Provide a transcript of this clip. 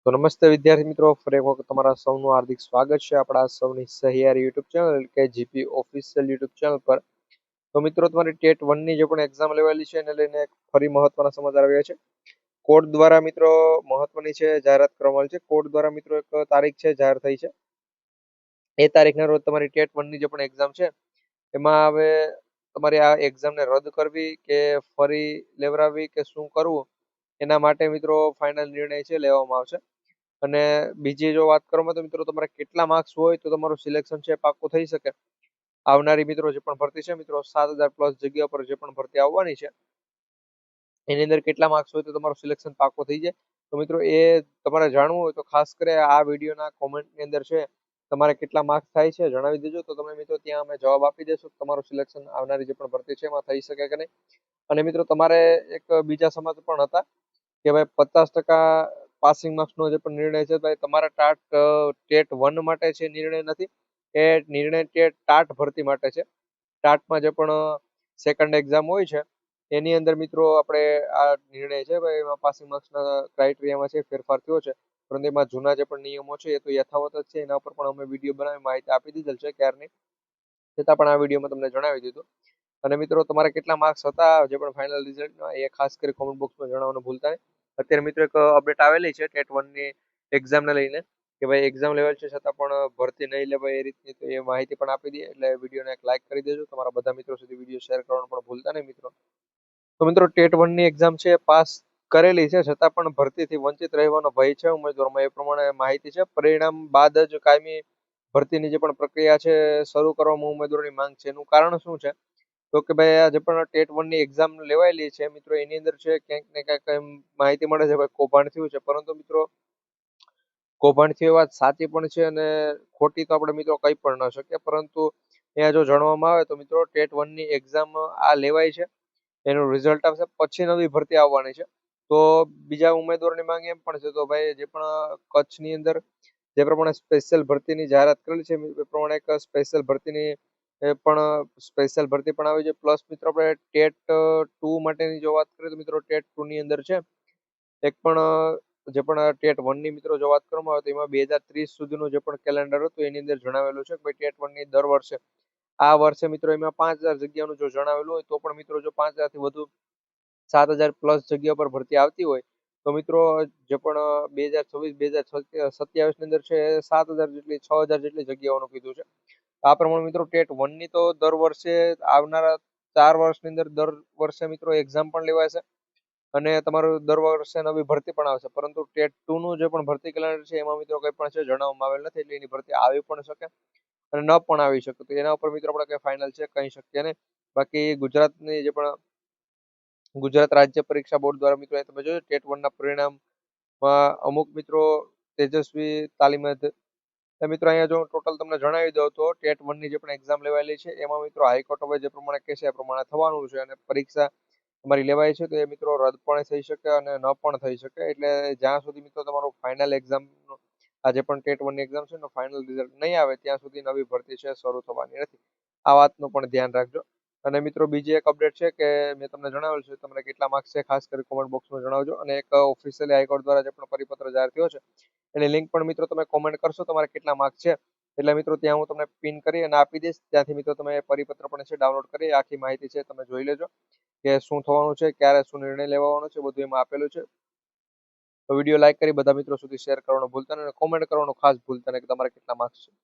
તો નમસ્તે વિદ્યાર્થી મિત્રો, ફરી એક વખત તમારા સૌનું હાર્દિક સ્વાગત છે આપણા સૌની સહિયારી યુટ્યુબ ચેનલ કે જીપી ઓફિશિયલ યુટ્યુબ ચેનલ પર. તો મિત્રો, તમારી ટેટ 1 ની જે પણ એક્ઝામ લેવાયેલી છે એને લઈને ફરી મહત્વના સમાચાર આવ્યા છે. કોર્ટ દ્વારા મિત્રો મહત્વની છે જાહેરાત કરવામાં આવી છે. કોર્ટ દ્વારા મિત્રો એક તારીખ છે જાહેર થઈ છે. એ તારીખના રોજ તમારી ટેટ 1 ની જે પણ એક્ઝામ છે એમાં હવે તમારી આ એક્ઝામને રદ કરવી કે ફરી લેવડાવવી કે શું કરવું, એના માટે મિત્રો ફાઇનલ નિર્ણય છે લેવામાં આવશે. અને બીજી જો વાત કરવામાં તો મિત્રો તમારે કેટલા માર્ક્સ હોય તો તમારું સિલેક્શન છે પાક્કું થઈ શકે. આવનારી મિત્રો જે પણ ભરતી છે મિત્રો 7,000+ જગ્યા પર જે પણ ભરતી આવવાની છે એની અંદર કેટલા માર્ક્સ હોય તો તમારું સિલેક્શન પાક્કું થઈ જાય. તો મિત્રો એ તમારે જાણવું હોય તો ખાસ કરી આ વિડીયોના કોમેન્ટની અંદર છે તમારે કેટલા માર્ક્સ થાય છે જણાવી દેજો, તો તમે મિત્રો ત્યાં અમે જવાબ આપી દેશું તમારું સિલેક્શન આવનારી જે પણ ભરતી છે એમાં થઈ શકે કે નહીં. અને મિત્રો તમારે એક બીજા સમાચાર પણ હતા કે ભાઈ 50% પાસિંગ માર્ક્સનો જે પણ નિર્ણય છે ભાઈ તમારા ટેટ 1 માટે છે નિર્ણય નથી. એ નિર્ણય ટાટ ભરતી માટે છે. ટાટમાં જે પણ સેકન્ડ એક્ઝામ હોય છે એની અંદર મિત્રો આપણે આ નિર્ણય છે ભાઈ એમાં પાસિંગ માર્ક્સના ક્રાઇટેરિયામાં છે ફેરફાર થયો છે, પરંતુ એમાં જૂના જે પણ નિયમો છે એ તો યથાવત જ છે. એના ઉપર પણ અમે વિડીયો બનાવી માહિતી આપી દીધેલ છે ક્યારની, છતાં પણ આ વિડીયોમાં તમને જણાવી દીધું. અને મિત્રો તમારે કેટલા માર્ક્સ હતા જે પણ ફાઇનલ રિઝલ્ટમાં એ ખાસ કરી કોમેન્ટ બોક્સમાં જણાવવાનું ભૂલતા નહીં. અત્યારે મિત્રો એક અપડેટ આવેલી છે ટેટ 1 ની એક્ઝામને લઈને કે ભાઈ એક્ઝામ લેવલ છે છતાં પણ ભરતી નહીં લેવાય એ રીતની, તો એ માહિતી પણ આપી દઈએ. એટલે વિડીયોને એક લાઈક કરી દેજો, તમારા બધા મિત્રો સુધી વિડીયો શેર કરવાનું પણ ભૂલતા નહીં મિત્રો. તો મિત્રો ટેટ 1 ની એક્ઝામ છે પાસ કરેલી છે છતાં પણ ભરતીથી વંચિત રહેવાનો ભય છે ઉમેદવારોમાં, એ પ્રમાણે માહિતી છે. પરિણામ બાદ જ કાયમી ભરતીની જે પણ પ્રક્રિયા છે શરૂ કરવામાં ઉમેદવારોની માંગ છે. એનું કારણ શું છે તો કે ભાઈ આ જે પણ ટેટ 1 ની એક્ઝામ લેવાયેલી છે મિત્રો એની અંદર છે ક્યાંક ને ક્યાંક એમ માહિતી મળે છે ભાઈ કૌભાંડ થયું છે, પરંતુ મિત્રો કૌભાંડ થયું એ વાત સાચી પણ છે અને ખોટી તો આપણે મિત્રો કહી પણ ન શકીએ. પરંતુ અહીંયા જો જાણવામાં આવે તો મિત્રો ટેટ 1 ની એક્ઝામ આ લેવાય છે, એનું રિઝલ્ટ આવશે પછી નવી ભરતી આવવાની છે. તો બીજા ઉમેદવારોની માંગ એમ પણ છે તો ભાઈ જે પણ કચ્છની અંદર જે પ્રમાણે સ્પેશિયલ ભરતીની જાહેરાત કરેલી છે એ પ્રમાણે એક સ્પેશિયલ ભરતીની સ્પેશિયલ ભરતી પણ આવી છે. પ્લસ મિત્રો આપણે ટેટ 2 માટેની જો વાત કરીએ તો મિત્રો ટેટ 2 ની અંદર છે એક પણ જે પણ ટેટ 1 ની મિત્રો જો વાત કરવામાં આવે તો એમાં 2030 સુધીનું જે પણ કેલેન્ડર હતું એની અંદર જણાવેલું છે કે ભાઈ ટેટ 1 ની દર વર્ષે આ વર્ષે મિત્રો એમાં 5,000 જગ્યાનું જો જણાવેલું હોય તો પણ મિત્રો જો 5,000 થી વધુ 7,000+ જગ્યા પર ભરતી આવતી હોય તો મિત્રો જે પણ 2026-2027 ની અંદર છે 7,000 જેટલી 6,000 જેટલી જગ્યાઓનું કીધું છે. આ પ્રમાણે મિત્રો ટેટ 1 ની તો દર વર્ષે આવનારા 4 વર્ષની અંદર દર વર્ષે મિત્રો એક્ઝામ પણ લેવાશે અને તમારું દર વર્ષે નવી ભરતી પણ આવશે. પરંતુ ટેટ 2 નું જે પણ ભરતી કેલેન્ડર છે એમાં મિત્રો કંઈ પણ છે જણાવવામાં આવેલ નથી, એટલે એની ભરતી આવી પણ શકે અને ન પણ આવી શકે. તો એના ઉપર મિત્રો આપણે કઈ ફાઇનલ છે કહી શકીએ નહીં. બાકી ગુજરાતની જે પણ ગુજરાત રાજ્ય પરીક્ષા બોર્ડ દ્વારા મિત્રો તમે જોયું ટેટ 1 ના પરિણામમાં અમુક મિત્રો તેજસ્વી તાલીમાર્થી મિત્રો અહીંયા જો ટોટલ તમને જણાવી દઉં તો ટેટ 1 ની જે પણ એક્ઝામ લેવાયેલી છે એમાં મિત્રો હાઈકોર્ટ હવે જે પ્રમાણે કહેશે એ પ્રમાણે થવાનું છે અને પરીક્ષા તમારી લેવાય છે તો એ મિત્રો રદ પણ થઈ શકે અને ન પણ થઈ શકે. એટલે જ્યાં સુધી મિત્રો તમારું ફાઇનલ એક્ઝામ આ જે પણ ટેટ 1 ની એક્ઝામ છે એનું ફાઇનલ રિઝલ્ટ નહીં આવે ત્યાં સુધી નવી ભરતી છે શરૂ થવાની નથી. આ વાતનું પણ ધ્યાન રાખજો. અને મિત્રો બીજી એક અપડેટ છે કે મેં તમને જણાવેલું છે તમને કેટલા માર્ક્સ છે ખાસ કરી કોમેન્ટ બોક્સમાં જણાવજો. અને એક ઓફિશિયલી હાઈકોર્ટ દ્વારા જે પણ પરિપત્ર જાહેર થયો છે એની લિંક પણ મિત્રો તમે કોમેન્ટ કરશો તમારે કેટલા માર્ક્સ છે એટલે મિત્રો ત્યાં હું તમને પિન કરી અને આપી દઈશ. ત્યાંથી મિત્રો તમે પરિપત્ર પણ છે ડાઉનલોડ કરી આખી માહિતી છે તમે જોઈ લેજો કે શું થવાનું છે, ક્યારે શું નિર્ણય લેવાનો છે, બધું એમાં આપેલું છે. તો વિડીયો લાઈક કરી બધા મિત્રો સુધી શેર કરવાનું ભૂલતા નહીં અને કોમેન્ટ કરવાનું ખાસ ભૂલતા નહીં કે તમારે કેટલા માર્ક્સ છે.